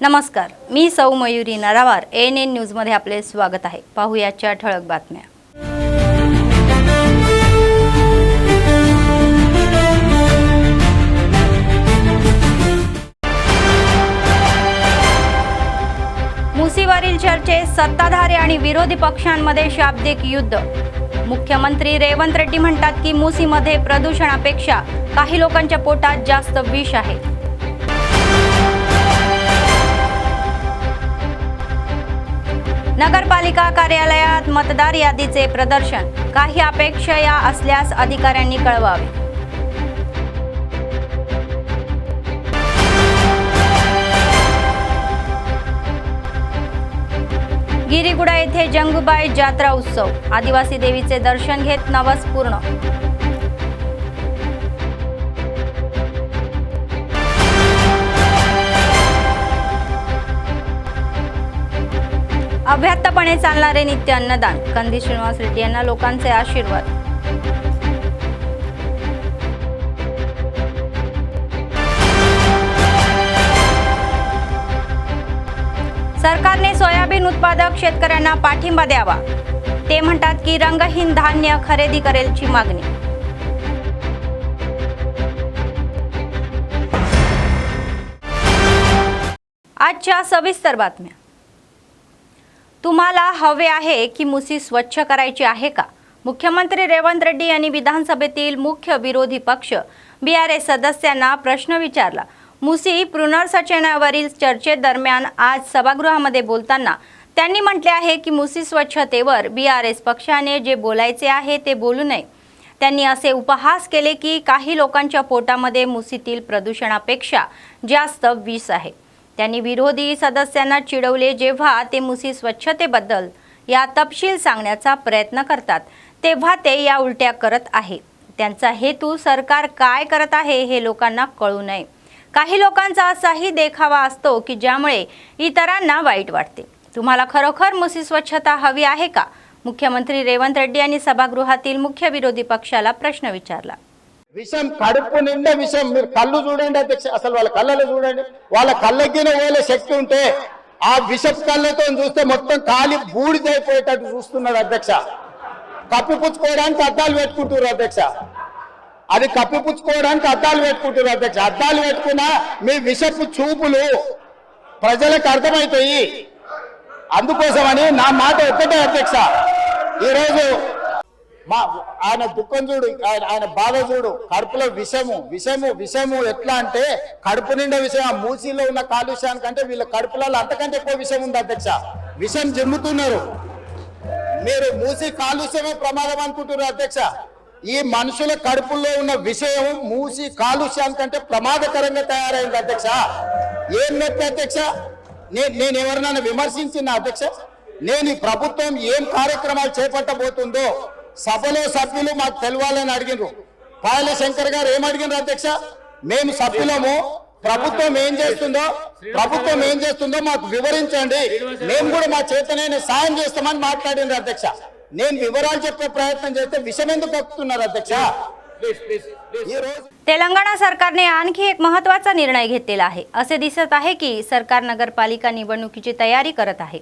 नमस्कार, मी सौ मयुरी नरावार ANN न्यूजमध्ये आपले स्वागत आहे। पाहूयाच्या ठळक बातम्या। मुसीवरील चर्चेत सत्ताधारी आणि विरोधी पक्षांमध्ये शाब्दिक युद्ध। मुख्यमंत्री रेवंत रेड्डी म्हणतात की मुसीमध्ये प्रदूषणापेक्षा काही लोकांच्या पोटात जास्त विष आहे। नगरपालिका कार्यालयात मतदार यादीचे प्रदर्शन, काही अपेक्षा असल्यास अधिकाऱ्यांनी कळवावे। गिरीगुडा येथे जंगूबाई जात्रा उत्सव, आदिवासी देवीचे दर्शन घेत नवस पूर्ण। अभ्यासपणे चालणारे नित्य अन्नदान, कंदी श्रीनिवास रेड्डी यांना लोकांचे आशीर्वाद। सरकारने सोयाबीन उत्पादक शेतकऱ्यांना पाठिंबा द्यावा। ते म्हणतात की रंगहीन धान्य खरेदी करेलची मागणी। आजच्या सविस्तर बातम्या। तुम्हाला हवे आहे की मुसी स्वच्छ करायची आहे का? मुख्यमंत्री रेवंत रेड्डी यांनी विधानसभेतील मुख्य विरोधी पक्ष BRS सदस्यांना प्रश्न विचारला। मुसी पुनर्रचनेवरील चर्चेदरम्यान आज सभागृहामध्ये बोलताना त्यांनी म्हटले आहे की मुसी स्वच्छतेवर BRS पक्षाने जे बोलायचे आहे ते बोलू नये। त्यांनी असे उपहास केले की काही लोकांच्या पोटामध्ये मुसीतील प्रदूषणापेक्षा जास्त विष आहे। त्यांनी विरोधी सदस्यांना चिडवले जेव्हा ते मुसी स्वच्छतेबद्दल या तपशील सांगण्याचा प्रयत्न करतात तेव्हा ते या उलट्या करत आहे। त्यांचा हेतू सरकार काय करत आहे हे लोकांना कळू नये। काही लोकांचा असाही देखावा असतो की ज्यामुळे इतरांना वाईट वाटते। तुम्हाला खरोखर मुसी स्वच्छता हवी आहे का? मुख्यमंत्री रेवंत रेड्डी यांनी सभागृहातील मुख्य विरोधी पक्षाला प्रश्न विचारला। విషం కడుపు నిండా విషం మీరు కళ్ళు చూడండి అధ్యక్ష అసలు వాళ్ళ కళ్ళలో చూడండి వాళ్ళ కళ్ళకిన వేలే శక్తి ఉంటే ఆ విషపు కళ్ళతో చూస్తే మొత్తం కాలి బూడిదైపోయేటట్టు చూస్తున్నారు అధ్యక్ష కప్పిపుచ్చుకోవడానికి అద్దాలు పెట్టుకుంటారు అధ్యక్ష అది కప్పిపుచ్చుకోవడానికి అద్దాలు పెట్టుకుంటారు అధ్యక్ష అద్దాలు పెట్టుకున్నా మీ విషపు చూపులు ప్రజలకు అర్థమవుతాయి అందుకోసమని నా మాట ఒక్కటే అధ్యక్ష ఈ రోజు ఆయన దుఃఖం చూడు ఆయన బాధ చూడు కడుపులో విషము విషము విషము ఎట్లా అంటే కడుపు నిండా విషయం మూసీలో ఉన్న కాలుష్యానికంటే వీళ్ళ కడుపులలో అంతకంటే ఎక్కువ విషయం ఉంది అధ్యక్ష విషం జిమ్ముతున్నారు మీరు మూసీ కాలుష్యమే ప్రమాదం అనుకుంటున్నారు అధ్యక్ష ఈ మనుషుల కడుపుల్లో ఉన్న విషయం మూసీ కాలుష్యానికంటే ప్రమాదకరంగా తయారైంది అధ్యక్ష ఏం నొప్పి అధ్యక్ష నేను ఎవరినైనా విమర్శించిన అధ్యక్ష నేను ఈ ప్రభుత్వం ఏం కార్యక్రమాలు చేపట్టబోతుందో సభలో సభ్యులు మాకు తెలవాలని అడిగినారు। పాయల శంకర్ గారు ఏం అడిగినారు అధ్యక్ష మేము సభ్యులము ప్రభుత్వం ఏం చేస్తుందో మాకు వివరించండి మేము కూడా మా చేతనైనా సాయం చేస్తామని మాట్లాడినారు अध्यक्ष నేను వివరాలు చెప్పే ప్రయత్నం చేస్తే విషయం ఎందుకు కక్కుతున్నారు अध्यक्ष तेलंगणा सरकारने आणखी एक महत्त्वाचा निर्णय घेतलेला आहे। असे दिसत आहे की सरकार नगरपालिका निवडणुकीची तयारी करत आहे।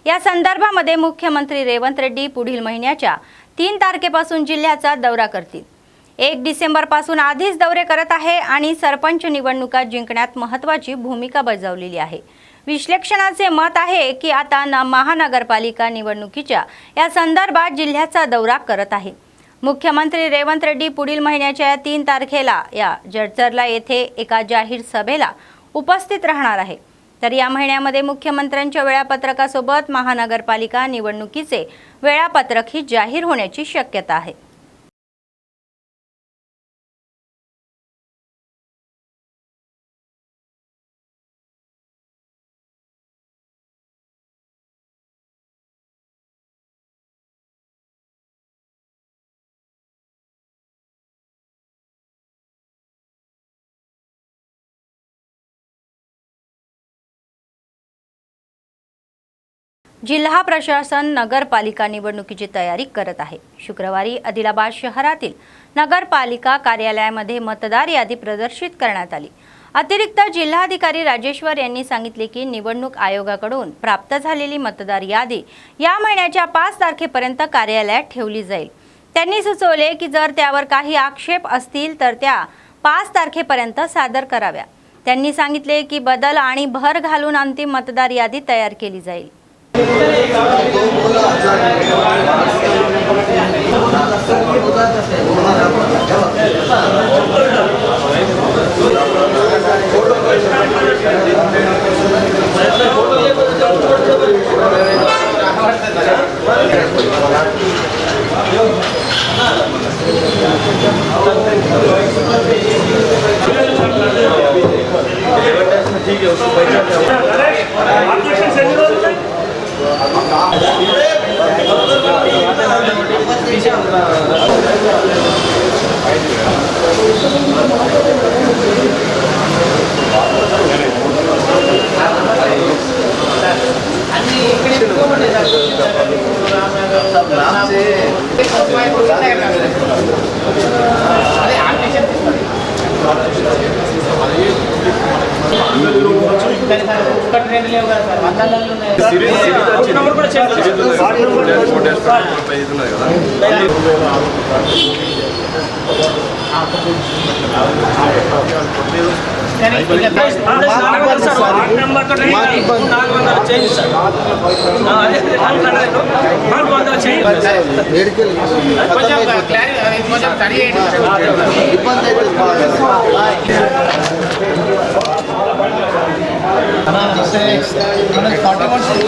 या संदर्भामध्ये मुख्यमंत्री रेवंत रेड्डी पुढील महिन्याच्या 3 तारखेपासून जिल्ह्याचा दौरा करतील। 1 डिसेंबरपासून आधीच दौरे करत आहे आणि सरपंच निवडणुका जिंकण्यात महत्त्वाची भूमिका बजावलेली आहे। विश्लेषणाचे मत आहे की आता महानगरपालिका निवडणुकीच्या या संदर्भात जिल्ह्याचा दौरा करत आहे। मुख्यमंत्री रेवंत रेड्डी पुढील महिन्याच्या 3 तारखेला या जळचरला येथे एका जाहीर सभेला उपस्थित राहणार आहे। तर या महिन्यामध्ये मुख्यमंत्र्यांच्या वेळापत्रकासोबत महानगरपालिका निवडणुकीचे वेळापत्रक ही जाहीर होण्याची शक्यता आहे। जिल्हा प्रशासन नगरपालिका निवडणुकीची तयारी करत आहे। शुक्रवारी आदिलाबाद शहरातील नगरपालिका कार्यालयामध्ये मतदार यादी प्रदर्शित करण्यात आली। अतिरिक्त जिल्हाधिकारी राजेश्वर यांनी सांगितले की निवडणूक आयोगाकडून प्राप्त झालेली मतदार यादी या महिन्याच्या 5 तारखेपर्यंत कार्यालयात ठेवली जाईल। त्यांनी सुचवले की जर त्यावर काही आक्षेप असतील तर त्या 5 तारखेपर्यंत सादर कराव्या। त्यांनी सांगितले की बदल आणि भर घालून अंतिम मतदार यादी तयार केली जाईल।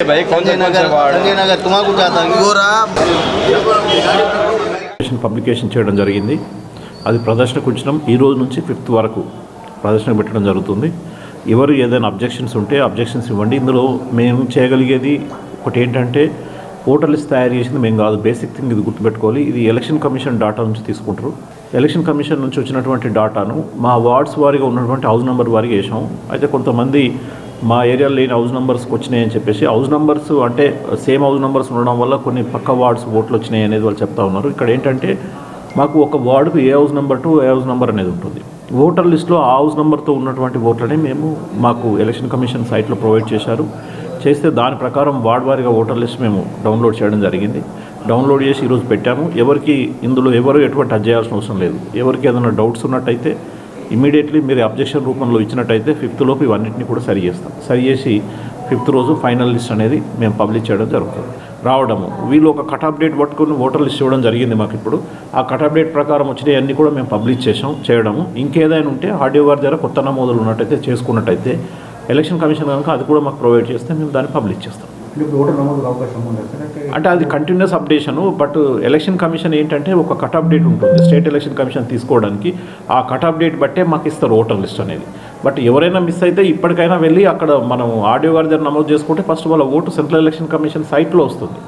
भाई कौन नगर तुम्हारा जाता పబ్లికేషన్ చేయడం జరిగింది। అది ప్రదర్శనకు ఉంచడం ఈ రోజు నుంచి 5th వరకు ప్రదర్శన పెట్టడం జరుగుతుంది। ఎవరు ఏదైనా అబ్జెక్షన్స్ ఉంటే అబ్జెక్షన్స్ ఇవ్వండి। ఇందులో మేము చేయగలిగేది ఒకటి ఏంటంటే ఓటర్ లిస్ట్ తయారు చేసింది మేము కాదు, బేసిక్ థింగ్ ఇది గుర్తుపెట్టుకోవాలి। ఇది ఎలక్షన్ కమిషన్ డాటా నుంచి తీసుకుంటారు। ఎలక్షన్ కమిషన్ నుంచి వచ్చినటువంటి డాటాను మా వార్డ్స్ వారీగా ఉన్నటువంటి హౌస్ నెంబర్ వారీగా వేసాం। అయితే కొంతమంది మా ఏరియాలో లేని హౌస్ నెంబర్స్కి వచ్చినాయని చెప్పేసి హౌస్ నెంబర్స్ అంటే సేమ్ హౌస్ నెంబర్స్ ఉండడం వల్ల కొన్ని పక్క వార్డ్స్ ఓట్లు వచ్చినాయి అనేది వాళ్ళు చెప్తా ఉన్నారు। ఇక్కడ ఏంటంటే మాకు ఒక వార్డుకు a house number to a house number అనేది ఉంటుంది। ఓటర్ లిస్ట్లో ఆ హౌస్ నెంబర్తో ఉన్నటువంటి ఓట్లని మాకు ఎలక్షన్ కమిషన్ సైట్లో ప్రొవైడ్ చేస్తే దాని ప్రకారం వార్డ్ వారీగా ఓటర్ లిస్ట్ మేము డౌన్లోడ్ చేయడం జరిగింది। డౌన్లోడ్ చేసి ఈరోజు పెట్టాము। ఎవరికి ఇందులో ఎటువంటి అడ్జస్ట్ చేయాల్సిన అవసరం లేదు। ఎవరికి ఏదైనా డౌట్స్ ఉన్నట్టయితే ఇమీడియట్లీ మీరు అబ్జెక్షన్ రూపంలో ఇచ్చినట్టయితే 5th లోపు ఇవన్నింటినీ కూడా సరి చేసి 5th రోజు ఫైనల్ లిస్ట్ అనేది మేము పబ్లిష్ చేయడం జరుగుతుంది। రావడము వీళ్ళు ఒక కట్ ఆఫ్ డేట్ పట్టుకుని ఓటర్ లిస్ట్ ఇవ్వడం జరిగింది మాకు। ఇప్పుడు ఆ కట్ ఆఫ్ డేట్ ప్రకారం వచ్చినాయి అన్నీ కూడా మేము పబ్లిష్ చేయడము। ఇంకేదైనా ఉంటే ఆర్డీఓ గారి దగ్గర కొత్త నమోదులు ఉన్నట్టయితే చేసుకున్నట్టయితే ఎలక్షన్ కమిషన్ కనుక అది కూడా మాకు ప్రొవైడ్ చేస్తే మేము దాన్ని పబ్లిష్ చేస్తాం। అంటే అది continuous updation. But election commission ఏంటంటే ఒక కట్ ఆఫ్ డేట్ ఉంటుంది స్టేట్ ఎలక్షన్ కమిషన్ తీసుకోవడానికి। ఆ కట్ ఆఫ్ డేట్ బట్టే మాకు ఇస్తారు ఓటర్ లిస్ట్ అనేది। బట్ ఎవరైనా మిస్ అయితే ఇప్పటికైనా వెళ్ళి అక్కడ మనం ఆర్డీఓ గారి దగ్గర నమోదు చేసుకుంటే ఫస్ట్ వాళ్ళ ఓటు సెంట్రల్ ఎలక్షన్ కమిషన్ సైట్లో వస్తుంది।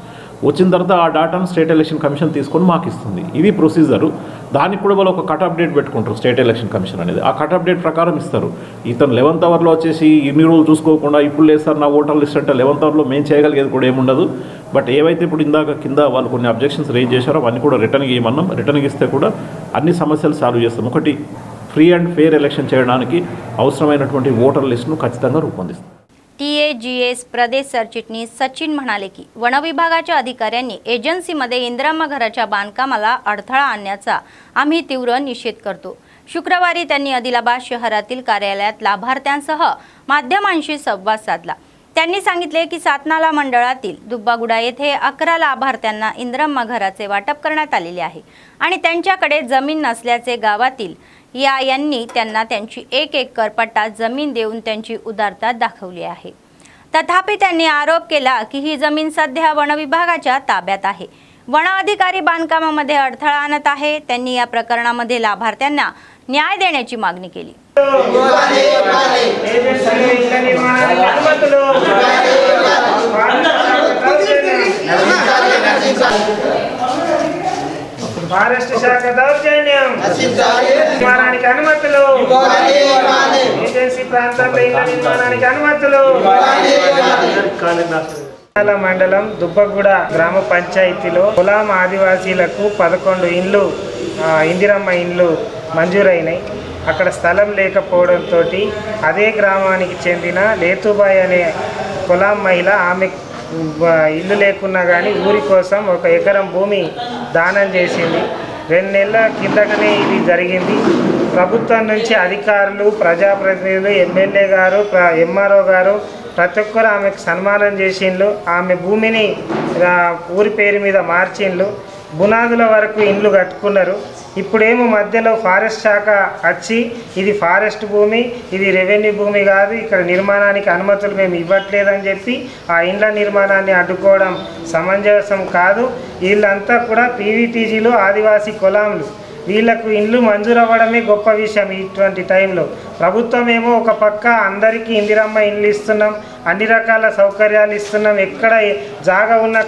వచ్చిన తర్వాత ఆ డాటాను స్టేట్ ఎలక్షన్ కమిషన్ తీసుకొని మాకు ఇస్తుంది। ఇది ప్రొసీజరు। దానికి కూడా వాళ్ళు ఒక కట్ ఆఫ్ డేట్ పెట్టుకుంటారు స్టేట్ ఎలక్షన్ కమిషన్ అనేది। ఆ కట్ ఆఫ్ డేట్ ప్రకారం ఇస్తారు। ఇతను 11th అవర్లో వచ్చేసి ఇన్ని రోజులు చూసుకోకుండా ఇప్పుడు లేదు సార్ నా ఓటర్ లిస్ట్ అంటే 11th అవర్లో మేము చేయగలిగేది కూడా ఏముండదు। బట్ ఏవైతే ఇప్పుడు ఇందాక కింద వాళ్ళు కొన్ని అబ్జెక్షన్స్ రేజ్ చేశారో అవన్నీ కూడా రిటర్న్కి ఇవ్వమన్నాం। రిటర్న్కి ఇస్తే కూడా అన్ని సమస్యలు సాల్వ్ చేస్తాం। ఒకటి ఫ్రీ అండ్ ఫెయిర్ ఎలక్షన్ చేయడానికి అవసరమైనటువంటి ఓటర్ లిస్టును ఖచ్చితంగా రూపొందిస్తాం। TAGS प्रदेश सरचिटणीस सचिन म्हणाले की वन विभागाच्या अधिकाऱ्यांनी एजन्सीमध्ये इंदिराम्मा घराच्या बांधकामाला अडथळा आणण्याचा आम्ही तीव्र निषेध करतो। शुक्रवारी त्यांनी आदिलाबाद शहरातील कार्यालयात लाभार्थ्यांसह माध्यमांशी संवाद साधला। त्यांनी सांगितले की सातनाला मंडळातील दुब्बागुडा येथे 11 लाभार्थ्यांना इंदिराम्मा घराचे वाटप करण्यात आलेले आहे आणि त्यांच्याकडे जमीन नसल्याचे गावातील यांनी त्यांना त्यांची 1 एकर पट्टा जमीन देऊन त्यांची उदारता दाखवली आहे। तथापि त्यांनी आरोप केला की ही जमीन सध्या वन विभागाच्या ताब्यात आहे। वन अधिकारी बांधकामामध्ये अडथळा आणत आहे। त्यांनी या प्रकरणामध्ये लाभार्थ्यांना न्याय देण्याची मागणी केली। महाराष्ट्र शाఖ దౌర్జన్యం నిర్మాణానికి అనుమతులు ఏజెన్సీ ప్రాంతాల్లో ఇళ్ల నిర్మాణానికి అనుమతులు మండలం దుబ్బగూడ గ్రామ పంచాయతీలో కులాం ఆదివాసీలకు 11 ఇండ్లు ఇందిరమ్మ ఇండ్లు మంజూరైనాయి। అక్కడ స్థలం లేకపోవడంతో అదే గ్రామానికి చెందిన లేతుబాయ్ అనే కులాం మహిళ ఆమె ఇల్లు లేకున్నా కానీ ఊరి కోసం 1 ఎకరం భూమి దానం చేసింది. 2 నెలల కిందటనే ఇది జరిగింది. ప్రభుత్వం నుంచి అధికారులు, ప్రజాప్రతినిధులు, ఎమ్మెల్యే గారు, ఎంఆర్ఓ గారు ప్రతి ఒక్కరు ఆమెకు సన్మానం చేసిండ్రు. ఆమె భూమిని ఊరి పేరు మీద మార్చిండ్రు. బునాదుల వరకు ఇండ్లు కట్టుకున్నారు. ఇప్పుడేమో మధ్యలో ఫారెస్ట్ శాఖ వచ్చి ఇది ఫారెస్ట్ భూమి, ఇది రెవెన్యూ భూమి కాదు, ఇక్కడ నిర్మాణానికి అనుమతులు మేము ఇవ్వట్లేదని చెప్పి ఆ ఇండ్ల నిర్మాణాన్ని అడ్డుకోవడం సమంజసం కాదు. వీళ్ళంతా కూడా పీవీటీజీలు, ఆదివాసీ కులాంలు. వీళ్లకు ఇండ్లు మంజూరు అవ్వడమే గొప్ప విషయం. ఇటువంటి టైంలో ప్రభుత్వం ఏమో ఒక పక్క అందరికీ ఇందిరమ్మ ఇండ్లు ఇస్తున్నాం, అన్ని రకాల సౌకర్యాలు ఇస్తున్నాం, ఎక్కడ జాగా ఉన్న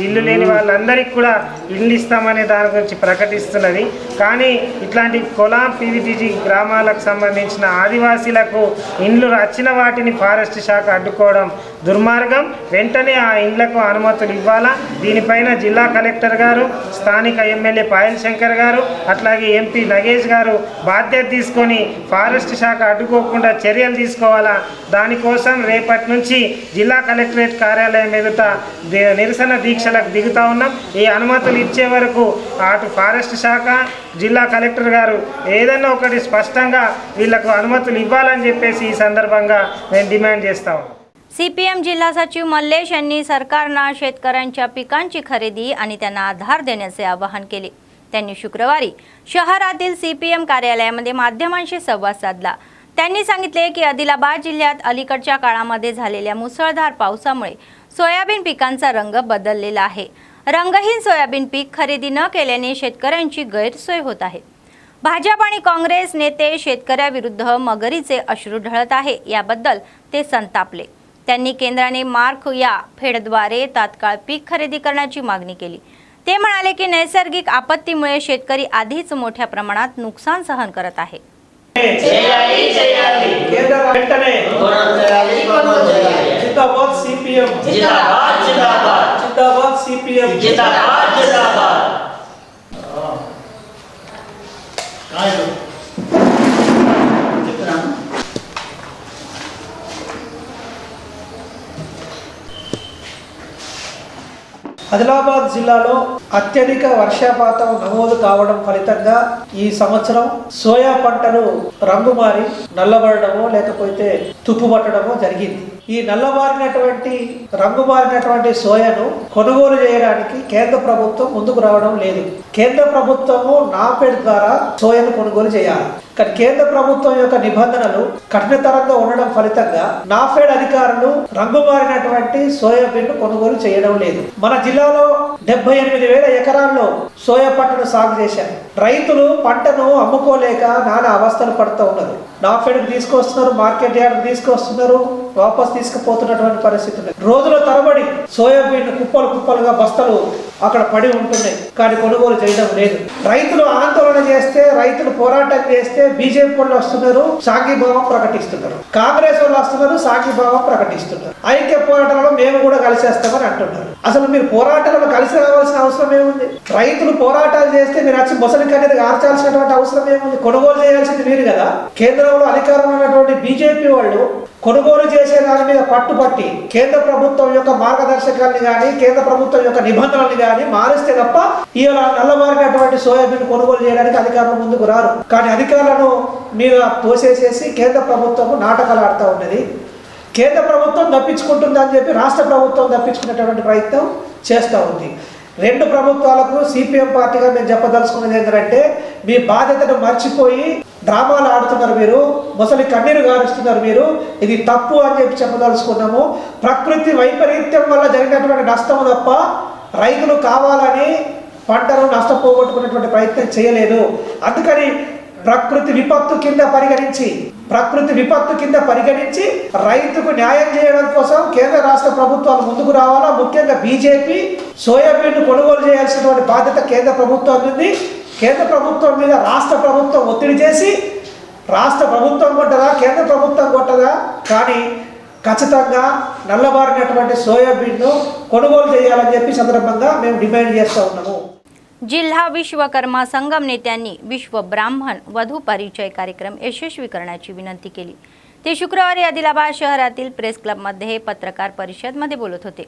ఇల్లు లేని వాళ్ళందరికీ కూడా ఇల్లు ఇస్తామనే దాని గురించి ప్రకటిస్తున్నది. కానీ ఇట్లాంటి కులాం పీవీటీజీ గ్రామాలకు సంబంధించిన ఆదివాసీలకు ఇండ్లు వచ్చిన వాటిని ఫారెస్ట్ శాఖ అడ్డుకోవడం దుర్మార్గం. వెంటనే ఆ ఇండ్లకు అనుమతులు ఇవ్వాలా. దీనిపైన జిల్లా కలెక్టర్ గారు, స్థానిక ఎమ్మెల్యే పాయల్ శంకర్ గారు, అట్లాగే ఎంపీ నగేష్ గారు బాధ్యత తీసుకొని ఫారెస్ట్ శాఖ అడ్డుకోకుండా చర్యలు తీసుకోవాలా. దానికోసం రేపటి నుంచి జిల్లా కలెక్టరేట్ కార్యాలయం ఎదుట నిరసన దీక్షలకు దిగుతూ ఉన్నాం. ఈ అనుమతులు ఇచ్చే వరకు అటు ఫారెస్ట్ శాఖ, జిల్లా కలెక్టర్ గారు ఏదైనా ఒకటి స్పష్టంగా వీళ్లకు अनुमతులు ఇవ్వాలని చెప్పేసి ఈ संदर्भांगा నేను डिमांड చేస్తా ఉన్నాను. सीपीएम जिल्हा सचिव मल्लेश यांनी सरकारनं शेतकऱ्यांच्या पिकांची खरेदी आणि त्यांना आधार देण्याचे आवाहन केले. त्यांनी शुक्रवारी शहरातील सीपीएम कार्यालयामध्ये माध्यमांशी संवाद साधला. त्यांनी सांगितले की आदिलाबाद जिल्ह्यात अलीकडच्या काळामध्ये झालेल्या मुसळधार पावसामुळे सोयाबीन पिकांचा रंग बदललेला आहे. रंगहीन सोयाबीन पीक खरेदी न केल्याने शेतकऱ्यांची गैरसोय होत आहे. भाजप आणि काँग्रेस नेते शेतकऱ्याविरुद्ध मगरीचे अश्रू ढळत आहे, याबद्दल ते संतापले. त्यांनी केंद्राने मार्क या फेडद्वारे तात्काळ पीक खरेदी करण्याची मागणी केली. ते म्हणाले की नैसर्गिक आपत्तीमुळे शेतकरी आधीच मोठ्या प्रमाणात नुकसान सहन करत आहे. जिंदाबाद सीपीएम, जिंदाबाद जिंदाबाद, जिंदाबाद सीपीएम, जिंदाबाद जिंदाबाद. ఆదిలాబాద్ జిల్లాలో అత్యధిక వర్షపాతం నమోదు కావడం ఫలితంగా ఈ సంవత్సరం సోయా పంటలు రంగు మారి నల్లబడడమో లేకపోతే తుప్పు పట్టడమో జరిగింది. ఈ నల్లబారినటువంటి రంగు మారినటువంటి సోయాను కొనుగోలు చేయడానికి కేంద్ర ప్రభుత్వం ముందుకు రావడం లేదు. కేంద్ర ప్రభుత్వము నాఫెడ్ ద్వారా సోయాను కొనుగోలు చేయాలి. కానీ కేంద్ర ప్రభుత్వం యొక్క నిబంధనలు కఠినతరంగా ఉండడం ఫలితంగా నాఫెడ్ అధికారులు రంగు మారినటువంటి సోయాబీన్ కొనుగోలు చేయడం లేదు. మన జిల్లాలో 78,000 ఎకరాల్లో సోయా పంటను సాగు చేశారు. రైతులు పంటను అమ్ముకోలేక నానా అవస్థలు పడుతూ ఉన్నారు. నాఫెడ్కి తీసుకొస్తున్నారు, మార్కెట్ యార్డ్కి తీసుకొస్తున్నారు, వాపస్ తీసుకుపోతున్నటువంటి పరిస్థితి ఉంది. రోజుల తరబడి సోయాబీన్ కుప్పలు కుప్పలుగా బస్తలు అక్కడ పడి ఉంటున్నాయి, కానీ కొనుగోలు చేయడం లేదు. రైతులు ఆందోళన చేస్తే, రైతులు పోరాటం చేస్తే బీజేపీ వాళ్ళు వస్తున్నారు, సాంఘీభావం ప్రకటిస్తున్నారు. కాంగ్రెస్ వాళ్ళు వస్తున్నారు, సాంఘీభావం ప్రకటిస్తున్నారు. ఐక్య పోరాటాలలో మేము కూడా కలిసేస్తామని అంటున్నారు. అసలు మీరు పోరాటాలలో కలిసి రావాల్సిన అవసరం ఏముంది? రైతులు పోరాటాలు చేస్తే మీరు వచ్చి మొసలి కన్నీరు ఆర్చాల్సినటువంటి అవసరం ఏముంది? కొనుగోలు చేయాల్సింది మీరు కదా. కేంద్రంలో అధికారంలో ఉన్నటువంటి బీజేపీ వాళ్ళు కొనుగోలు చేసే దాని మీద పట్టుపట్టి కేంద్ర ప్రభుత్వం యొక్క మార్గదర్శకాలని కానీ కేంద్ర ప్రభుత్వం యొక్క నిబంధనలు కానీ మారిస్తే తప్ప ఇలా నల్లబారినటువంటి సోయాబీన్ కొనుగోలు చేయడానికి అధికారులు ముందుకు రారు. కానీ అధికారులను మీద తోసేసేసి కేంద్ర ప్రభుత్వం నాటకాలు ఆడుతూ ఉన్నది. కేంద్ర ప్రభుత్వం తప్పించుకుంటుందని చెప్పి రాష్ట్ర ప్రభుత్వం తప్పించుకునేటువంటి ప్రయత్నం చేస్తూ ఉంది. రెండు ప్రభుత్వాలకు సిపిఎం పార్టీగా మేము చెప్పదలుచుకున్నది ఏంటంటే, మీ బాధ్యతను మర్చిపోయి డ్రామాలు ఆడుతున్నారు మీరు, మొసలి కన్నీరు గారుస్తున్నారు మీరు. ఇది తప్పు అని చెప్పి చెప్పదలుచుకున్నాము. ప్రకృతి వైపరీత్యం వల్ల జరిగినటువంటి నష్టం తప్ప రైతులు కావాలని పంటను నష్టపోగొట్టుకునేటువంటి ప్రయత్నం చేయలేదు. అందుకని ప్రకృతి విపత్తు కింద పరిగణించి రైతుకు న్యాయం చేయడం కోసం కేంద్ర రాష్ట్ర ప్రభుత్వాలు ముందుకు రావాలా. ముఖ్యంగా బీజేపీ సోయాబీన్ కొనుగోలు చేయాల్సినటువంటి బాధ్యత కేంద్ర ప్రభుత్వం ఉంది. కేంద్ర ప్రభుత్వం మీద రాష్ట్ర ప్రభుత్వం ఒత్తిడి చేసి, రాష్ట్ర ప్రభుత్వం కొట్టదా కేంద్ర ప్రభుత్వం కొట్టదా కానీ ఖచ్చితంగా నల్లబారినటువంటి సోయాబీన్ను కొనుగోలు చేయాలని చెప్పి సందర్భంగా మేము డిమాండ్ చేస్తూ ఉన్నాము. जिल्हा विश्वकर्मा संगम नेत्यांनी विश्व ब्राह्मण वधू परिचय कार्यक्रम यशस्वी करण्याची विनंती केली। ते शुक्रवारी आदिलाबाद शहरातील प्रेस क्लबमध्ये पत्रकार परिषदेमध्ये बोलत होते।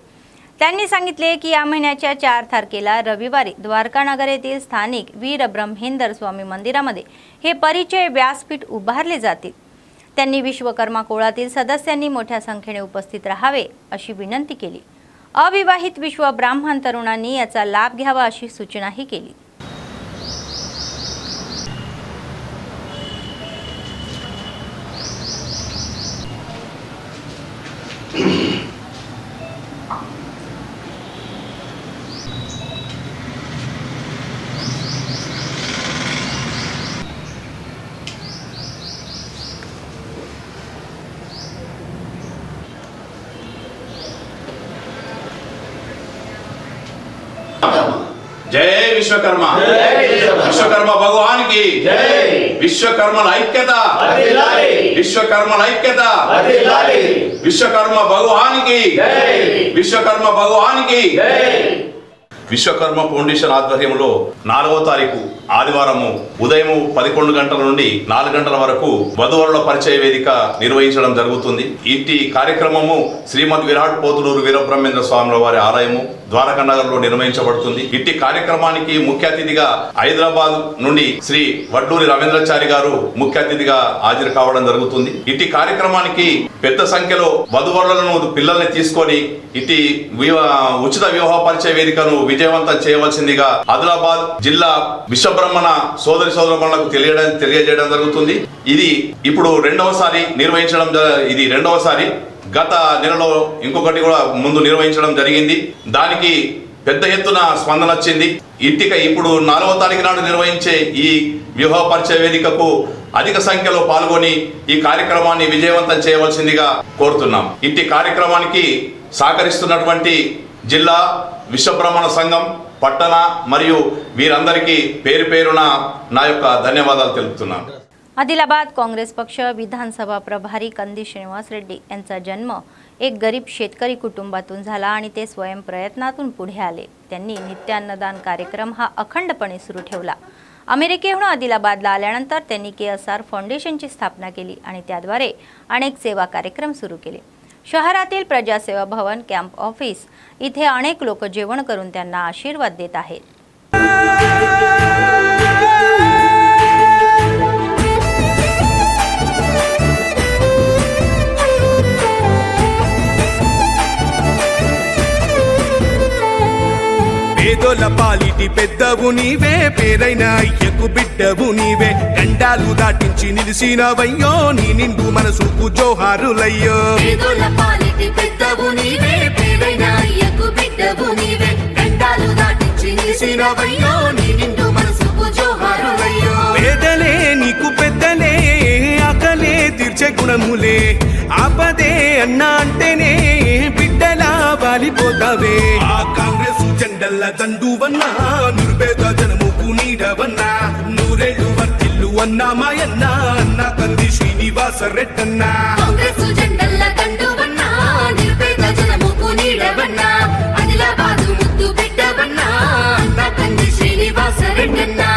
त्यांनी सांगितले की या महिन्याच्या 4 तारखेला रविवारी द्वारकानगर येथील स्थानिक वीर ब्रह्मेंदर स्वामी मंदिरामध्ये हे परिचय व्यासपीठ उभारले जातील। त्यांनी विश्वकर्मा कुळातील सदस्यांनी मोठ्या संख्येने उपस्थित राहावे अशी विनंती केली। अविवाहित विश्व ब्राह्मण तरुणांनी याचा लाभ घ्यावा अशी सूचनाही केली। जय विश्वकर्मा, विश्वकर्मा भगवान की जय। विश्वकर्मा ऐक्यता, विश्वकर्मा ऐक्यता, विश्वकर्मा भगवान की जय, विश्वकर्मा भगवान की जय। విశ్వకర్మ ఫౌండేషన్ ఆధ్వర్యంలో 4వ తారీఖు ఆదివారము ఉదయం 11 గంటల నుండి 4 గంటల వరకు వధువరుల పరిచయ వేదిక నిర్వహించడం జరుగుతుంది। ఇట్టి కార్యక్రమము శ్రీమద్ విరాట్ పోతులూరు వీరబ్రహ్మేంద్ర స్వాముల వారి ఆలయము ద్వారకానగర్లో నిర్వహించబడుతుంది। ఇట్టి కార్యక్రమానికి ముఖ్య అతిథిగా హైదరాబాద్ నుండి శ్రీ వడ్లూరి రవీంద్రాచారి గారు ముఖ్య అతిథిగా హాజరు కావడం జరుగుతుంది। ఇట్టి కార్యక్రమానికి పెద్ద సంఖ్యలో వధువరులను పిల్లల్ని తీసుకొని ఇట్టి ఉచిత వివాహ పరిచయ వేదికను విజయవంతం చేయవలసిందిగా ఆదిలాబాద్ జిల్లా విశ్వబ్రహ్మణ సోదరి సోదరులకు తెలియజేయడం జరుగుతుంది। ఇది ఇప్పుడు రెండవసారి నిర్వహించడం, ఇది రెండవసారి। గత నెలలో ఇంకొకటి కూడా ముందు నిర్వహించడం జరిగింది, దానికి పెద్ద ఎత్తున స్పందన వచ్చింది। ఇప్పుడు 4వ తారీఖు నాడు నిర్వహించే ఈ వివాహ పరిచయ వేదికకు అధిక సంఖ్యలో పాల్గొని ఈ కార్యక్రమాన్ని విజయవంతం చేయవలసిందిగా కోరుతున్నాం। ఇట్టి కార్యక్రమానికి సహకరిస్తున్నటువంటి జిల్లా విశ్వబ్రహ్మణ సంఘం పట్టణ మరియు వీరందరికీ పేరు పేరున నా యొక్క ధన్యవాదాలు తెలుపుతున్నాను। आदिलाबाद काँग्रेस पक्ष विधानसभा प्रभारी कंदी श्रीनिवास रेड्डी यांचा जन्म एक गरीब शेतकरी कुटुंबातून झाला आणि ते स्वयं प्रयत्नातून पुढे आले। त्यांनी नित्यान्नदान कार्यक्रम हा अखंडपणे सुरू ठेवला। अमेरिकेहून आदिलाबादला आल्यानंतर त्यांनी KSR फाउंडेशनची स्थापना केली आणि त्याद्वारे अनेक सेवा कार्यक्रम सुरू केले। शहरातील प्रजासेवा भवन कॅम्प ऑफिस इथे अनेक लोक जेवण करून त्यांना आशीर्वाद देत आहेत। పేదోల పాలిటి పెద్దవు నీవే, పేరైన అయ్యకు బిడ్డవు నీవే, గండాలు దాటించి నిలిసినవయ్యో, నీ నిండు మనసుకు జోహారులయ్యో। పేదోల పాలిటి పెద్దవు నీవే, పేరైన అయ్యకు బిడ్డవు నీవే, గండాలు దాటించి నిలిసినవయ్యో, నీ నిండు మనసుకు జోహారులయ్యో। పేదలే నీకు పెద్దలే, ఆకలే తీర్చే గుణములే, ఆపదే అన్నా అంటేనే బిడ్డలా వాలిపోతావే। ఆ కాంగ్రెస్ జెండల్ల దండువన్నా, నిర్భేద జనముకు నీడవన్నా, నూరేళ్ళు వర్తిల్లు అన్నా మాయన్నా, అన్నా కంది శ్రీనివాస రెడ్డన్నా। కాంగ్రెస్ జెండల్ల దండువన్నా, నిర్భేద జనముకు నీడవన్నా, ఆదిలాబాదు ముద్దు బిడ్డవన్నా, అన్నా కంది శ్రీనివాస రెడ్డన్నా।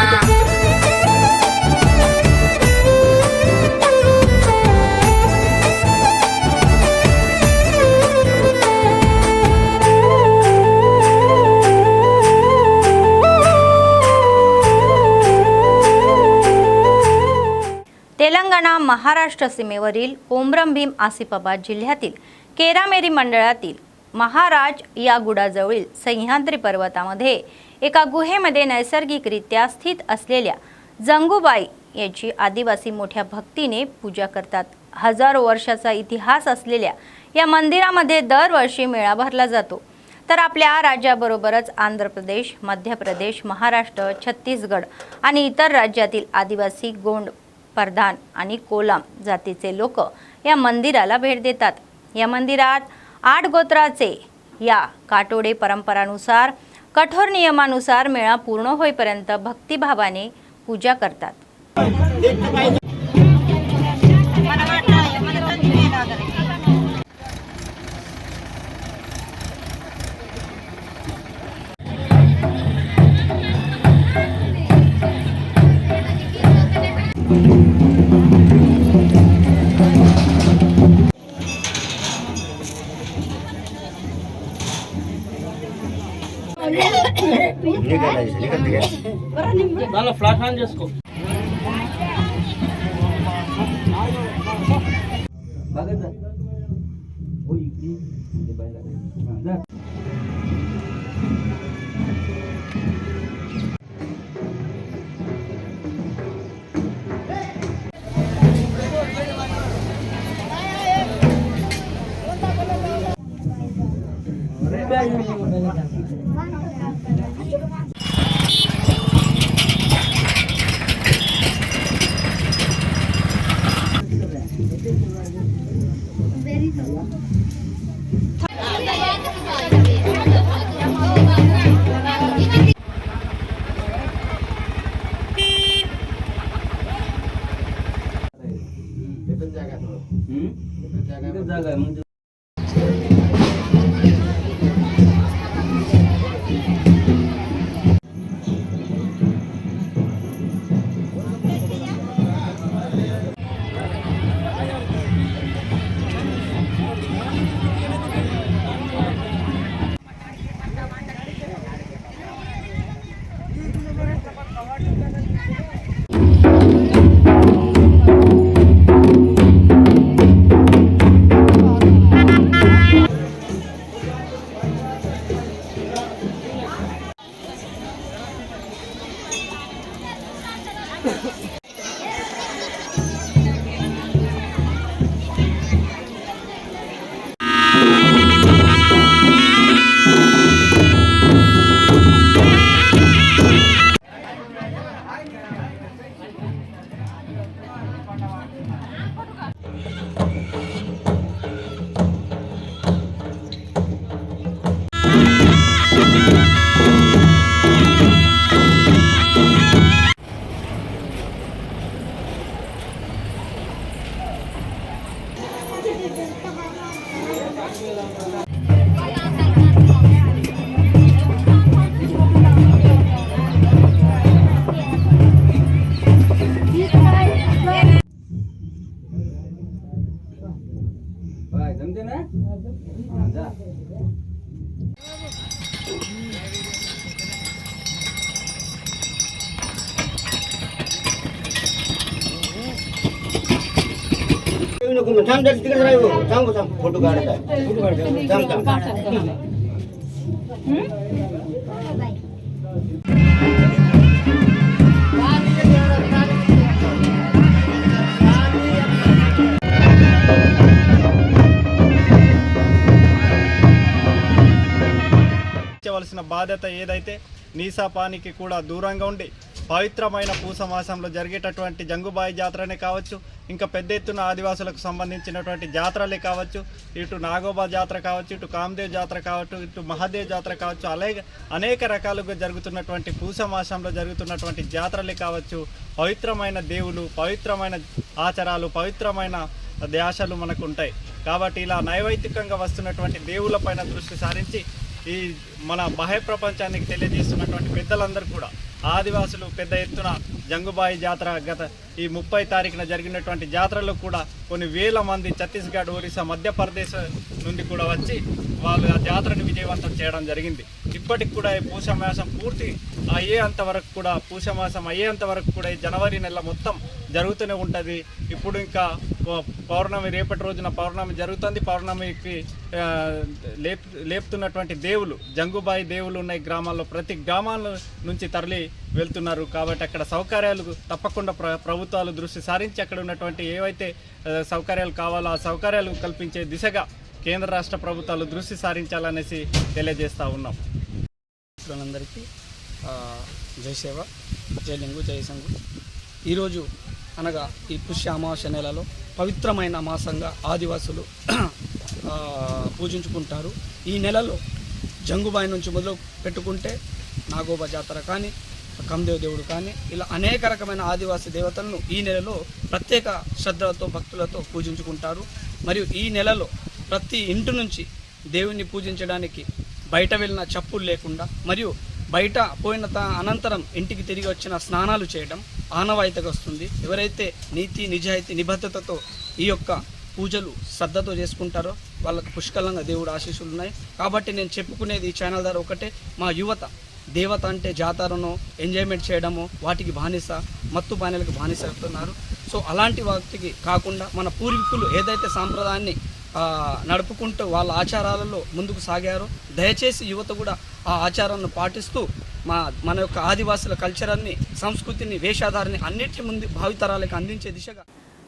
तेलंगणा महाराष्ट्र सीमेवरील कोमरम भीम आसिफाबाद जिल्ह्यातील केरामेरी मंडळातील महाराज या गुडाजवळील सह्याद्री पर्वतामध्ये एका गुहेमध्ये नैसर्गिकरित्या स्थित असलेल्या जंगूबाई याची आदिवासी मोठ्या भक्तीने पूजा करतात। हजारो वर्षाचा इतिहास असलेल्या या मंदिरामध्ये दरवर्षी मेळा भरला जातो। तर आपल्या राज्याबरोबरच आंध्र प्रदेश, मध्य प्रदेश, महाराष्ट्र, छत्तीसगड आणि इतर राज्यातील आदिवासी गोंड, परधान आणि कोलाम जातीचे लोक या मंदिराला भेट देतात। या मंदिरात 8 गोत्राचे या काटोडे परंपरानुसार कठोर नियमानुसार मेळा पूर्ण होईपर्यंत भक्तिभावाने पूजा करतात। ఫ్లాట్ ఆన్ చేసుకో. फोटो काढता వలసిన బాధ్యత ఏదైతే నీసాపానికి కూడా దూరంగా ఉండి పవిత్రమైన పూస మాసంలో జరిగేటటువంటి జంగుబాయి జాతరనే కావచ్చు, ఇంకా పెద్ద ఎత్తున ఆదివాసులకు సంబంధించినటువంటి జాతరలే కావచ్చు, ఇటు నాగోబా జాతర కావచ్చు, ఇటు కామదేవ్ జాతర కావచ్చు, ఇటు మహాదేవ్ జాతర కావచ్చు, అలాగే అనేక రకాలుగా జరుగుతున్నటువంటి పూస మాసంలో జరుగుతున్నటువంటి జాతరలే కావచ్చు, పవిత్రమైన దేవులు, పవిత్రమైన ఆచారాలు, పవిత్రమైన ధ్యాసలు మనకు ఉంటాయి. కాబట్టి ఇలా నైవేద్యకంగా వస్తున్నటువంటి దేవుళ్ళపైన దృష్టి సారించి ఈ మన బాహ్య ప్రపంచానికి తెలియజేస్తున్నటువంటి పెద్దలందరూ కూడా ఆదివాసులు పెద్ద ఎత్తున జంగుబాయి జాతర గత ఈ 30 తారీఖున జరిగినటువంటి జాతరలో కూడా కొన్ని వేల మంది ఛత్తీస్గఢ్, ఒరిస్సా, మధ్యప్రదేశ్ నుండి కూడా వచ్చి వాళ్ళు ఆ జాతరను విజయవంతం చేయడం జరిగింది. ఇప్పటికి కూడా ఈ పూసమాసం పూర్తి అయ్యేంత వరకు కూడా పూసమాసం అయ్యేంత వరకు కూడా ఈ జనవరి నెల మొత్తం జరుగుతూనే ఉంటుంది. ఇప్పుడు ఇంకా పౌర్ణమి, రేపటి రోజున పౌర్ణమి జరుగుతుంది. పౌర్ణమికి లేపుతున్నటువంటి దేవులు, జంగుబాయి దేవులు ఉన్న గ్రామాల్లో ప్రతి గ్రామాల నుంచి తరలి వెళ్తున్నారు. కాబట్టి అక్కడ సౌకర్యాలు తప్పకుండా ప్రభుత్వాలు దృష్టి సారించి అక్కడ ఉన్నటువంటి ఏవైతే సౌకర్యాలు కావాలో ఆ సౌకర్యాలు కల్పించే దిశగా కేంద్ర రాష్ట్ర ప్రభుత్వాలు దృష్టి సారించాలనేసి తెలియజేస్తూ ఉన్నాం. అందరికీ జై సేవ, జై లింగు, జై సంగు. ఈరోజు అనగా ఈ పుష్య అమావాస్య నెలలో పవిత్రమైన మాసంగా ఆదివాసులు పూజించుకుంటారు. ఈ నెలలో జంగుబాయి నుంచి మొదలు పెట్టుకుంటే నాగోబా జాతర కానీ, కామదేవ్ దేవుడు కానీ, ఇలా అనేక రకమైన ఆదివాసీ దేవతలను ఈ నెలలో ప్రత్యేక శ్రద్ధలతో, భక్తులతో పూజించుకుంటారు. మరియు ఈ నెలలో ప్రతి ఇంటి నుంచి దేవుణ్ణి పూజించడానికి బయట వెళ్ళిన చెప్పులు లేకుండా, మరియు బయట పోయిన అనంతరం ఇంటికి తిరిగి వచ్చిన స్నానాలు చేయడం ఆనవాయితీగా వస్తుంది. ఎవరైతే నీతి, నిజాయితీ, నిబద్ధతతో ఈ యొక్క పూజలు శ్రద్ధతో చేసుకుంటారో వాళ్ళకు పుష్కలంగా దేవుడు ఆశీస్సులు ఉన్నాయి. కాబట్టి నేను చెప్పుకునేది ఈ ఛానల్ ద్వారా ఒకటే, మా యువత దేవత అంటే జాతరను ఎంజాయ్మెంట్ చేయడము, వాటికి బానిస, మత్తు బానిలకు బానిస అవుతున్నారు. సో అలాంటి వాటికి కాకుండా మన పూర్వీకులు ఏదైతే సాంప్రదాయాన్ని నడుపుకుంటూ వాళ్ళ ఆచారాలలో ముందుకు సాగారో, దయచేసి యువత కూడా ఆ ఆచారాలను పాటిస్తూ మన యొక్క ఆదివాసుల కల్చరాన్ని, संस्कृतीने, वेशधारणे अन्निटी ముందు भावितराలకు अंदिंचे दिशेगा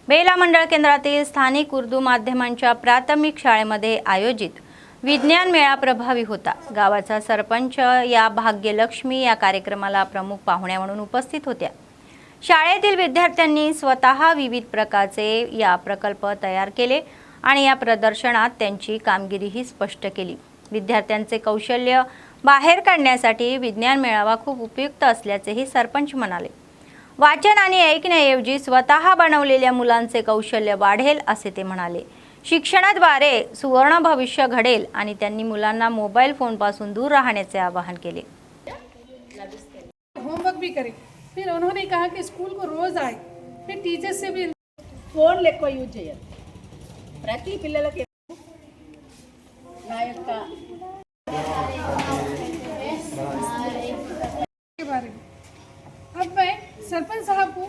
बेला मंडळ केंद्रातील स्थानिक उर्दू माध्यमांच्या प्राथमिक शाळेमध्ये आयोजित विज्ञान मेळा प्रभावी होता. गावाचा सरपंच या भाग्यलक्ष्मी या कार्यक्रमाला प्रमुख पाहुण्या म्हणून उपस्थित होत्या. शाळेतील विद्यार्थ्यांनी स्वतः विविध प्रकारचे या प्रकल्प तयार केले आणि या प्रदर्शनात त्यांची कामगिरीही स्पष्ट केली. विद्यार्थ्यांचे कौशल्य बाहेर काढण्यासाठी विज्ञान मेळावा खूप उपयुक्त असल्याचेही सरपंच म्हणाले. वाचन आणि ऐकण्याऐवजी स्वतः बनवलेल्या मुलांचे कौशल्य वाढेल असे ते म्हणाले. शिक्षणाद्वारे सुवर्ण भविष्य घडेल आणि त्यांनी मुलांना मोबाईल फोनपासून दूर राहण्याचे आवाहन केले. होमवर्क भी करें. फिर उन्होंने कहा कि स्कूल को रोज आए, फिर टीचर से भी फोन लेको यूज చేయాలి. ప్రతి పిల్లలకి నా యొక్క के बारे में अब मैं सरपंच साहब को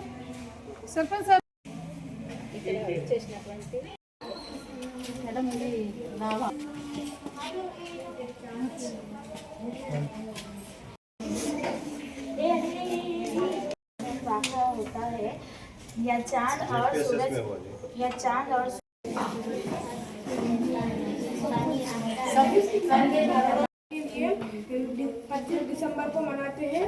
చేసినటువంటి మేడం ఇది నావా होता है या चांद और सूरज या चांद और 25 दिसंबर को मनाते हैं.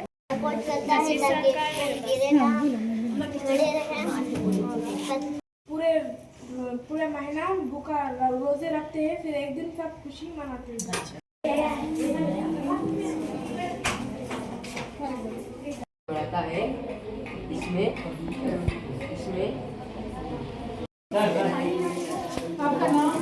पूरे महीना भूखा रोजे रखते हैं, फिर एक दिन सब खुशी मनाते हैं. है इसमें आपका नाम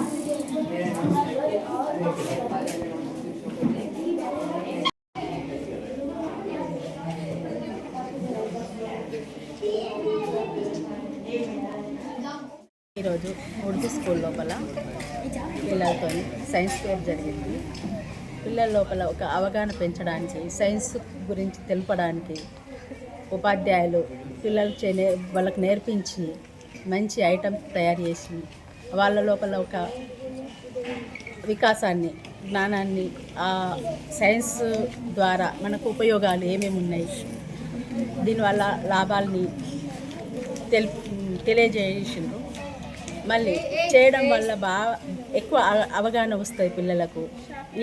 ఈరోజు ఉర్దూ స్కూల్ లోపల పిల్లలతో సైన్స్ ఫేర్ జరిగింది. పిల్లల లోపల ఒక అవగాహన పెంచడానికి, సైన్స్ గురించి తెలపడానికి ఉపాధ్యాయులు వాళ్ళకు నేర్పించి మంచి ఐటమ్స్ తయారు చేసి వాళ్ళ లోపల ఒక వికాసాన్ని, జ్ఞానాన్ని, ఆ సైన్స్ ద్వారా మనకు ఉపయోగాలు ఏమేమి ఉన్నాయి, దీనివల్ల లాభాలని తెలియజేసిండ్రు. మళ్ళీ చేయడం వల్ల బాగా ఎక్కువ అవగాహన వస్తాయి పిల్లలకు.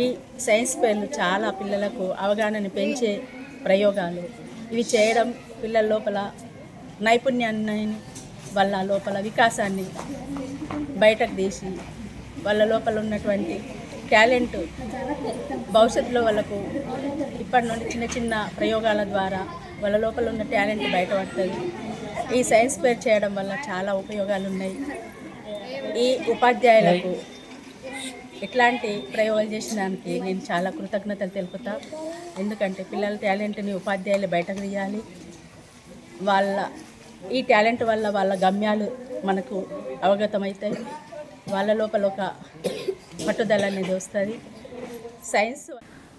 ఈ సైన్స్ ఫేర్లు చాలా పిల్లలకు అవగాహనని పెంచే ప్రయోగాలు. ఇవి చేయడం పిల్లల లోపల నైపుణ్యాన్ని, వాళ్ళ లోపల వికాసాన్ని బయటకు తీసి వాళ్ళ లోపల ఉన్నటువంటి టాలెంట్ భవిష్యత్తులో వాళ్ళకు ఇప్పటి నుండి చిన్న చిన్న ప్రయోగాల ద్వారా వాళ్ళ లోపల ఉన్న టాలెంట్ బయటపడుతుంది. ఈ సైన్స్ ఫేర్ చేయడం వల్ల చాలా ఉపయోగాలు ఉన్నాయి. ఈ ఉపాధ్యాయులకు ఇట్లాంటి ప్రయోగాలు చేసినానికి నేను చాలా కృతజ్ఞతలు తెలుపుతా. ఎందుకంటే పిల్లల టాలెంట్ని ఉపాధ్యాయులు బయటకు తీయాలి. ఈ టాలెంట్ వల్ల వాళ్ళ గమ్యాలు మనకు అవగతమవుతాయి. వాళ్ళ లోపల ఒక పట్టుదల అనేది వస్తుంది. सायन्स.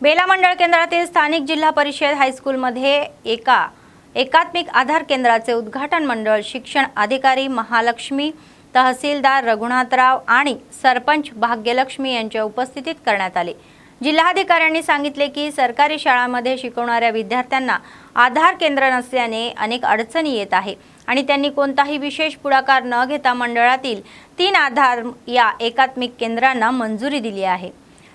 बेला मंडळ केंद्रातील स्थानिक जिल्हा परिषद हायस्कूलमध्ये एकात्मिक आधार केंद्राचे उद्घाटन मंडळ शिक्षण अधिकारी महालक्ष्मी, तहसीलदार रघुनाथराव आणि सरपंच भाग्यलक्ष्मी यांच्या उपस्थितीत करण्यात आले. जिल्हाधिकाऱ्यांनी सांगितले की सरकारी शाळांमध्ये शिकवणाऱ्या विद्यार्थ्यांना आधार केंद्र नसल्याने अनेक अडचणी येत आहे आणि त्यांनी कोणताही विशेष पुढाकार न घेता मंडळातील 3 आधार या एकात्मिक केंद्रांना मंजुरी दिली आहे.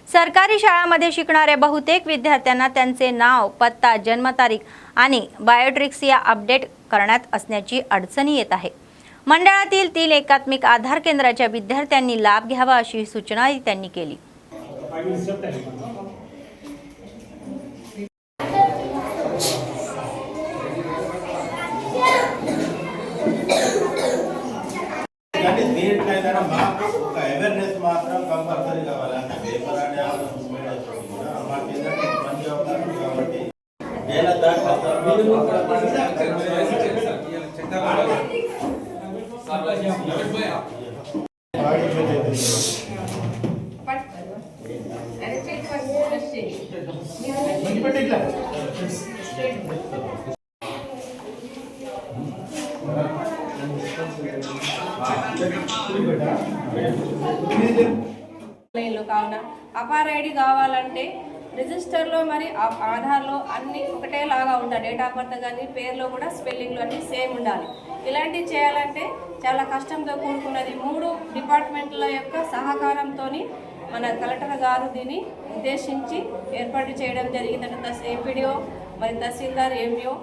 सरकारी शाळांमध्ये शिकणाऱ्या बहुतेक विद्यार्थ्यांना त्यांचे नाव, पत्ता, जन्मतारीख आणि बायोट्रिक्स या अपडेट करण्यात असण्याची अडचणी येत आहे. मंडळातील 3 एकात्मिक आधार केंद्राच्या विद्यार्थ्यांनी लाभ घ्यावा अशी सूचनाही त्यांनी केली. అవేర్నెస్ మాత్రం కంపల్సరీ కావాలి. పేపర్ అనే మంచి అవకాశం కాబట్టి కావున అపార్ ఐడి కావాలంటే రిజిస్టర్లో మరి ఆధార్లో అన్నీ ఒకటేలాగా ఉండాలి. డేట్ ఆఫ్ బర్త్ కానీ పేర్లో కూడా స్పెల్లింగ్లో అన్నీ సేమ్ ఉండాలి. ఇలాంటివి చేయాలంటే చాలా కష్టంతో కూడుకున్నది. 3 డిపార్ట్మెంట్ల యొక్క సహకారంతో మన కలెక్టర్ గారు దీన్ని ఉద్దేశించి ఏర్పాటు చేయడం జరిగిందంటే ఎంపీడీఓ మరి తహసీల్దార్ ఎంఈఓ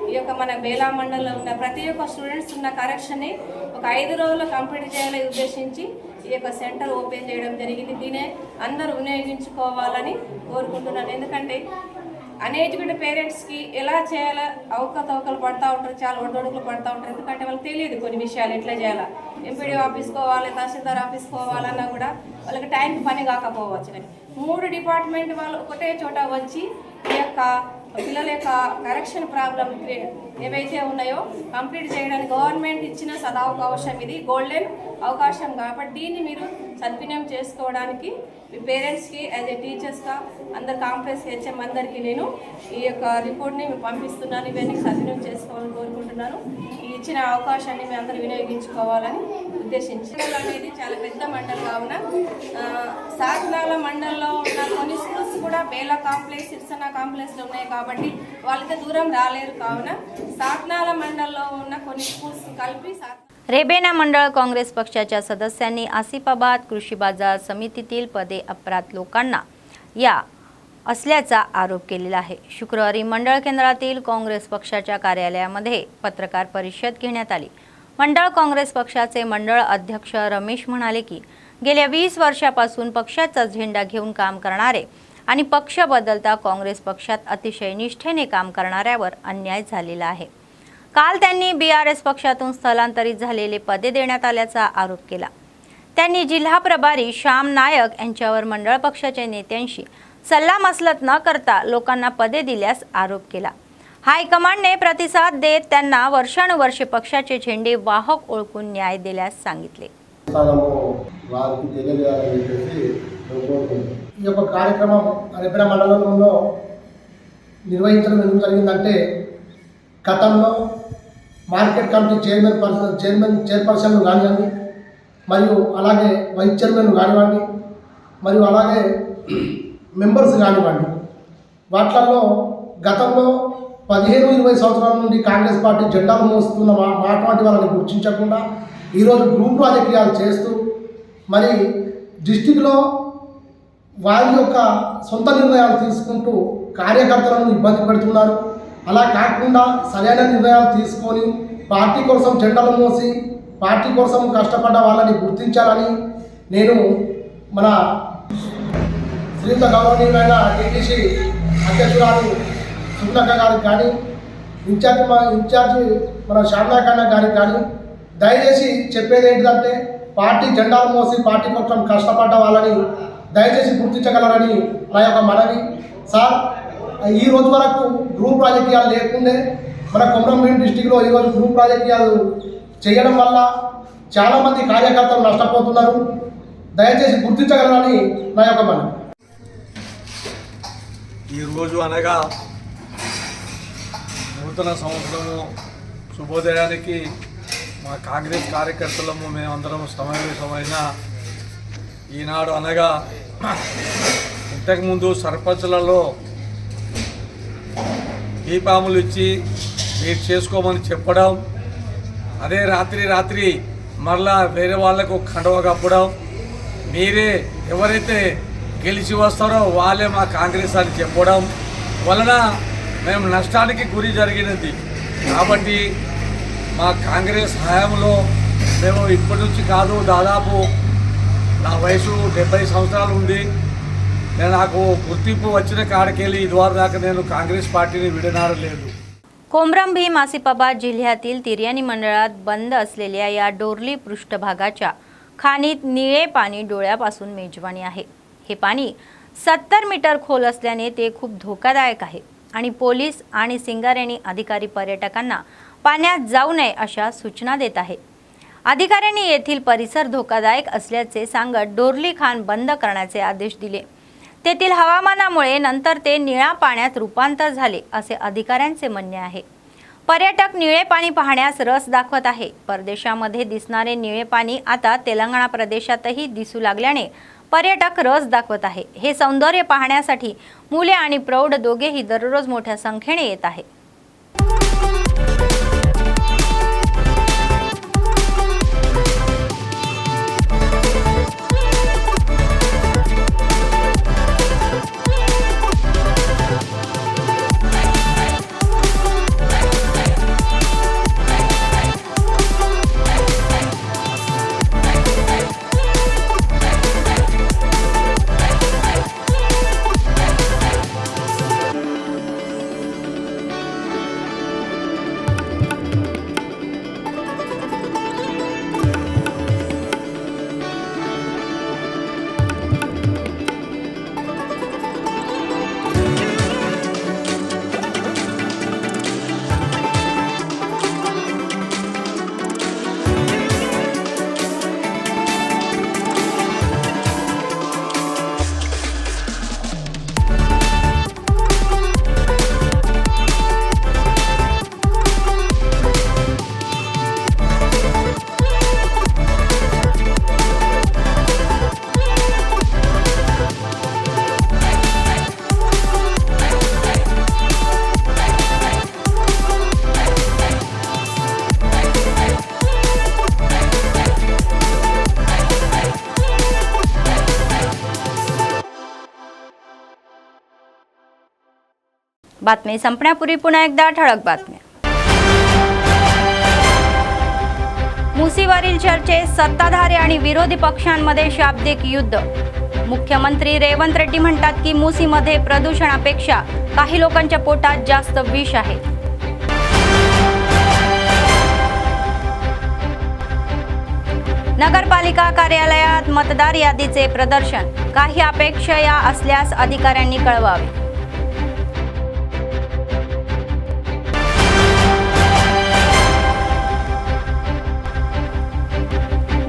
ఈ యొక్క మన బేలా మండలంలో ఉన్న ప్రతి ఒక్క స్టూడెంట్స్ ఉన్న కరెక్షన్ని ఒక 5 రోజుల్లో కంప్లీట్ చేయాలని ఉద్దేశించి ఈ యొక్క సెంటర్ ఓపెన్ చేయడం జరిగింది. దీనే అందరూ వినియోగించుకోవాలని కోరుకుంటున్నాను. ఎందుకంటే అన్ఎడ్యుకేటెడ్ పేరెంట్స్కి ఎలా చేయాలో అవకతవకలు పడుతూ ఉంటారు, చాలా ఒడిదొడుకులు పడుతూ ఉంటారు. ఎందుకంటే వాళ్ళకి తెలియదు కొన్ని విషయాలు ఎట్లా చేయాలా. ఎంపీడీఓ ఆఫీస్కి పోవాలి, తహసీల్దార్ ఆఫీస్కి పోవాలన్నా కూడా వాళ్ళకి టైంకి పని కాకపోవచ్చు. 3 డిపార్ట్మెంట్ వాళ్ళు ఒకటే చోట వచ్చి ఈ యొక్క పిల్లల యొక్క కరెక్షన్ ప్రాబ్లం ఏవైతే ఉన్నాయో కంప్లీట్ చేయడానికి గవర్నమెంట్ ఇచ్చిన సదావకాశం, ఇది గోల్డెన్ అవకాశం కాబట్టి దీన్ని మీరు సద్వినియోగం చేసుకోవడానికి మీ పేరెంట్స్కి యాజ్ ఏ టీచర్స్గా అందరు కాంప్లెక్స్ హెచ్ఎం అందరికీ నేను ఈ యొక్క రిపోర్ట్ని పంపిస్తున్నాను. ఇవన్నీ సద్వినియోగం చేసుకోవాలని కోరుకుంటున్నాను. ఈ ఇచ్చిన అవకాశాన్ని మీ అందరూ వినియోగించుకోవాలని ఉద్దేశించి అనేది చాలా పెద్ద మండలం కావున సాధనాల మండలంలో ఉన్న కొన్ని స్కూల్స్ కూడా బేలా కాంప్లెక్స్, సిర్సనా కాంప్లెక్స్లో ఉన్నాయి కాబట్టి వాళ్ళకి దూరం రాలేరు. కావున सातनाला मंडल कल्पी रेबेना मंडळ काँग्रेस पक्षाच्या सदस्यांनी आसिफाबाद कृषी बाजार समितीतील पदे अपराध लोकांना या असल्याचा आरोप केलेला आहे। शुक्रवारी मंडळ केंद्रातील काँग्रेस पक्षाच्या कार्यालयामध्ये पत्रकार परिषद घेण्यात आली। मंडळ काँग्रेस पक्षाचे मंडळ अध्यक्ष रमेश म्हणाले की गेल्या 20 वर्षापासून पक्षाचा झेंडा घेऊन काम करणारे आणि पक्ष बदलता काँग्रेस पक्षात अतिशय निष्ठेने काम करणाऱ्यावर अन्याय झालेला आहे। काल त्यांनी बीआरएस पक्षातून स्थलांतरित झालेले पदे देण्यात आल्याचा आरोप केला। त्यांनी जिल्हा प्रभारी श्याम नायक यांच्यावर मंडळ पक्षाच्या नेत्यांशी सल्लामसलत न करता लोकांना पदे दिल्यास आरोप केला। हायकमांडने प्रतिसाद देत त्यांना वर्षानुवर्षे पक्षाचे झेंडे वाहक ओळखून न्याय दिल्यास सांगितले। ఈ యొక్క కార్యక్రమం రెబెనా మండలంలో నిర్వహించడం ఎందుకు జరిగిందంటే గతంలో మార్కెట్ కమిటీ చైర్పర్సన్లు కానివ్వండి మరియు అలాగే వైస్ చైర్మన్లు కానివ్వండి మరియు అలాగే మెంబర్స్ కానివ్వండి వాటిల్లో గతంలో 15-20 సంవత్సరాల నుండి కాంగ్రెస్ పార్టీ జెండాలు మోస్తున్న మాట్లాడి వాళ్ళని గుర్తించకుండా ఈరోజు గ్రూప్ రాజకీయాలు చేస్తూ మరి డిస్టిక్లో వారి యొక్క సొంత నిర్ణయాలు తీసుకుంటూ కార్యకర్తలను ఇబ్బంది పెడుతున్నారు। అలా కాకుండా సరైన నిర్ణయాలు తీసుకొని పార్టీ కోసం జెండాలు మోసి పార్టీ కోసం కష్టపడ్డ వాళ్ళని గుర్తించాలని నేను మన శ్రీయుత గౌరవనీయులైన టీటీసీ అధ్యక్షురాలు సునక గారికి కానీ ఇన్ఛార్జి మన శ్యామనాయకన్న గారికి కానీ దయచేసి చెప్పేది ఏంటంటే పార్టీ జెండాలు మోసి పార్టీ కోసం కష్టపడ్డ వాళ్ళని దయచేసి గుర్తించగలరని నా యొక్క మనవి। సార్ ఈ రోజు వరకు గ్రూప్ రాజకీయాలు లేకుండే మన కొమరంభీం డిస్టిక్లో ఈరోజు గ్రూప్ రాజకీయాలు చేయడం వల్ల చాలామంది కార్యకర్తలు నష్టపోతున్నారు। దయచేసి గుర్తించగలరని నా యొక్క మనవి। ఈరోజు అనగా నూతన సంవత్సరము శుభోదయానికి మా కాంగ్రెస్ కార్యకర్తలము మేమందరం సమావేశమైన ఈనాడు అనగా ఇంతకుముందు సర్పంచ్లలో దీపాములు ఇచ్చి మీరు చేసుకోమని చెప్పడం, అదే రాత్రి మరలా వేరే వాళ్లకు కండవ కప్పడం, మీరే ఎవరైతే గెలిచి వస్తారో వాళ్ళే మా కాంగ్రెస్ అని చెప్పడం వలన మేము నష్టానికి గురి జరిగినది। కాబట్టి మా కాంగ్రెస్ హయాంలో మేము ఇప్పటి నుంచి కాదు, దాదాపు నా వయసు 70 సంవత్సరాలు ఉంది। నాకు గుర్తింపు వచ్చిన కాడికెళ్ళి ఇదివరకు దాకా నేను కాంగ్రెस पार्टीने विडणारలేదు। कोमरंभीम आसिफाबाद जिल्ह्यातील तिर्याणी मंडळात बंद असलेल्या या डोरली पृष्ठभागाच्या खाणीत निळे पाणी डोळ्यापासून मेजवानी आहे। हे पाणी 70 मीटर खोल असल्याने ते खूप धोकादायक आहे आणि पोलीस आणि सिंगारेणी अधिकारी पर्यटकांना पाण्यात जाऊ नये अशा सूचना देत आहेत। अधिकाऱ्यांनी येथील परिसर धोकादायक असल्याचे सांगत डोरली खाण बंद करण्याचे आदेश दिले। तेथील हवामानामुळे नंतर ते निळ्या पाण्यात रूपांतर झाले असे अधिकाऱ्यांचे म्हणणे आहे. पर्यटक निळे पाणी पाहण्यास रस दाखवत आहे. परदेशामध्ये दिसणारे निळे पाणी आता तेलंगणा प्रदेशातही दिसू लागल्याने पर्यटक रस दाखवत आहे. हे सौंदर्य पाहण्यासाठी मुले आणि प्रौढ दोघेही दररोज मोठ्या संख्येने येत आहे. बातमी संपण्यापूर्वी पुन्हा एकदा ठळक बातम्या. मुसीवरील चर्चेत सत्ताधारी आणि विरोधी पक्षांमध्ये शाब्दिक युद्ध. मुख्यमंत्री रेवंत रेड्डी म्हणतात की मुसीमध्ये प्रदूषणापेक्षा काही लोकांच्या पोटात जास्त विष आहे. नगरपालिका कार्यालयात मतदार यादीचे प्रदर्शन. काही अपेक्षा असल्यास अधिकाऱ्यांनी कळवावे.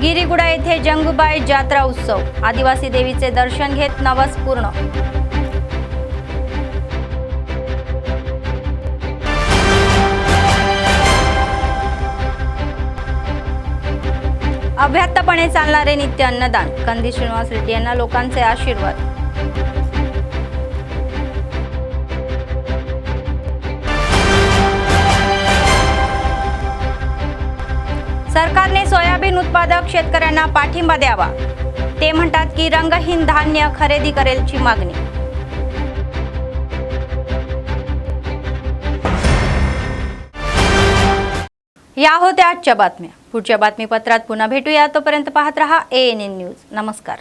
गिरीगुडा येथे जंगूबाई जात्रा उत्सव. आदिवासी देवीचे दर्शन घेत नवस पूर्ण. अभ्यात्तपणे चालणारे नित्य अन्नदान. कंदी श्रीनिवास रेड्डी यांना लोकांचे आशीर्वाद. सरकारने सोयाबीन उत्पादक शेतकऱ्यांना पाठिंबा द्यावा. ते म्हणतात की रंगहीन धान्य खरेदी करेलची मागणी. या होत्या आजच्या बातम्या. पुढच्या बातमीपत्रात पुन्हा भेटूया. तोपर्यंत पाहत रहा ANN न्यूज. नमस्कार.